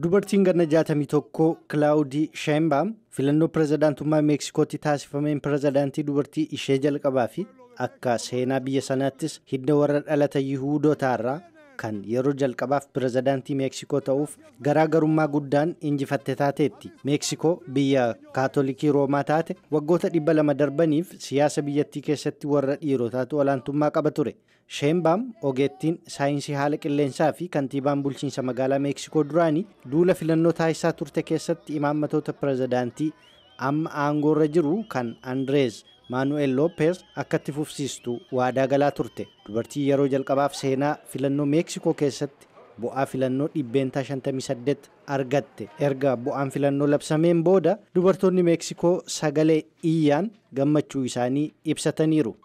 Dubartiin ganna 61 Claudia Sheinbaum filannoo pirezidaantummaa Meeksikootti taasifameen pirezidaantii dubartii ishee jalqabaa fi akka seenaa biyya sanaattis hidda warra dhalata Yihuudootaarraa kan yeroo jalqabaaf pirezidaantii Meeksikoo ta'uuf garaagarummaa guddaan injifatte taateetti. Meeksikoo biyya Kaatolikii Roomaa taate waggoota 200 darbaniif siyaasa biyyattii keessatti warra dhiirotaatu olaantummaa qaba ture. Sheinbaum ogeettiin saayinsii haala qilleensaa fi kantiibaan bulchiinsa magaalaa Meeksikoo duraanii duula filannoo taasisaa turte keessatti imaammatoota pirezidaantii amma aangoorra jiru kan Andrés Manuel López akkatti fufsiistu waadaa galaa turte. Dubartii yeroo jalqabaaf seenaa filannoo Meeksikoo keessatti bu'aa filannoo 58 argatte. Erga bu'aan filannoo labsameen booda dubartoonni Meeksikoo sagalee iyyaan gammachuu isaanii ibsataniiru.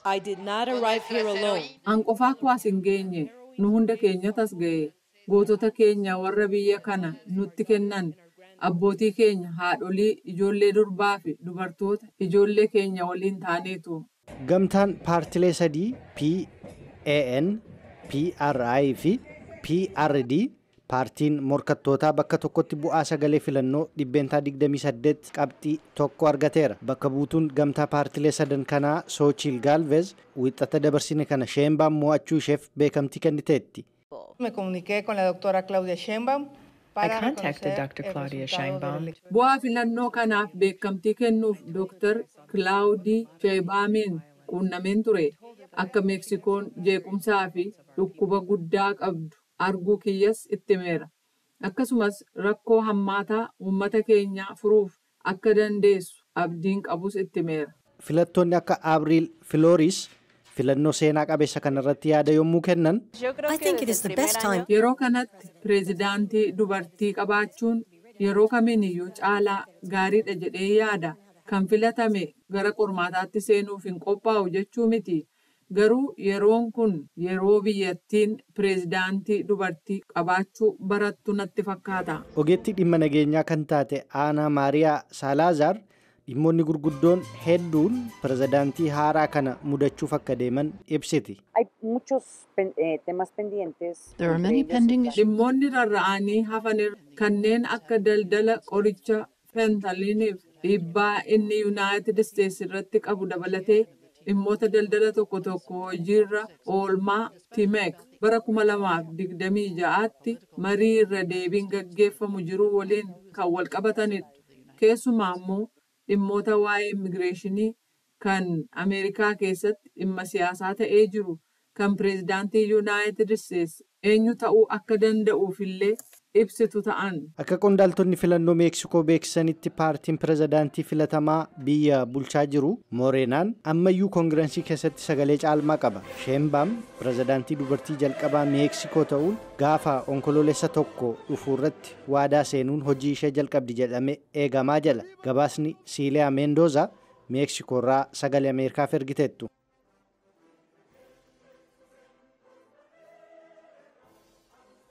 I did not arrive here alone. An qofaa kuwaas hin geenye, nu hunda keenyatas ga'e. Gootota keenya warra biyya kana nutti kennan. Abbootii keenya haadholii ijoollee durbaa fi dubartoota ijoollee keenya waliin taaneetu. Gamtaan paartilee sadii PAN, PRI fi PRD paartiin morkattootaa bakka tokkotti bu'aa sagalee filannoo 28 qabxii tokko argateera. Bakka buutuun gamtaa paartilee sadan kanaa Xochitl Gálvez wixata dabarsine kana Sheinbaum mo'achuu isheef beekamtii kenniteetti. Me comuniqué con la doctora Claudia Sheinbaum. I contacted Dr. Claudia Sheinbaum. Bu'aa filannoo kanaaf beekamtii kennuuf Dr. Claudia Sheinbaumiin quunnameen ture. Akka Meeksikoon jeequmsaa fi dhukkuba guddaa qabdu arguu kiyyas itti meera. Akkasumas rakkoo hammaataa uummata keenyaa furuuf akka dandeessu abdiin qabus itti meera. Filattoonni akka Abriil Flores filannoo seenaa qabeessa kanarratti yaada yommuu kennan. I think it is the best time. Yeroo kanatti pireezidaantii dubartii qabaachuun yeroo kamiiniyyuu caalaa gaariidha jedhee yaada. Kan filatame gara qormaataatti seenuuf hin qophaa'u jechuu miti. Garuu yeroon kun yeroo biyyattiin pireezidaantii dubartii qabaachuu barattu natti fakkaata. Ogeettii dhimma nageenyaa kan taate Aanaa Maariyaa Salazar dhimmoonni gurguddoon hedduun pirezidaantii haaraa kana mudachuuf akka deeman ibsiti. There are many pending issues. Dhimmoonni rarra'anii hafan kanneen akka daldala qoricha fentanyliiniif dhiibbaa inni Yuunaayitid Isteetsi irratti qabu dabalatee dhimmoota daldala tokko tokko hojiirra oolmaa Timeek bara 2026tti marii irra deebiin gaggeeffamu jiru waliin kan wal qabatanidha. Keessumaa immoo dhimmoota waa'ee immigireeshinii kan Ameerikaa keessatti dhimma siyaasaa ta'ee jiru kan pireezidaantii Yuunaayitid Isteetsi eenyu ta'uu akka danda'uuf illee ibsitu ta'an. Akka qondaaltonni filannoo Meeksikoo beeksisanitti paartiin pirezidaantii filatamaa biyya bulchaa jiru Mooreenaan ammayyuu koongirensii keessatti sagalee caalmaa qaba. Sheinbaum pirezidaantii dubartii jalqabaa Meeksikoo ta'uun gaafa onkoloolessa tokko dhufuurratti waadaa seenuun hojii ishee jalqabdi jedhame eegamaa jala. Gabaasni Siileyaa Meendooza Meeksikoorraa sagalee Ameerikaaf ergiteettu.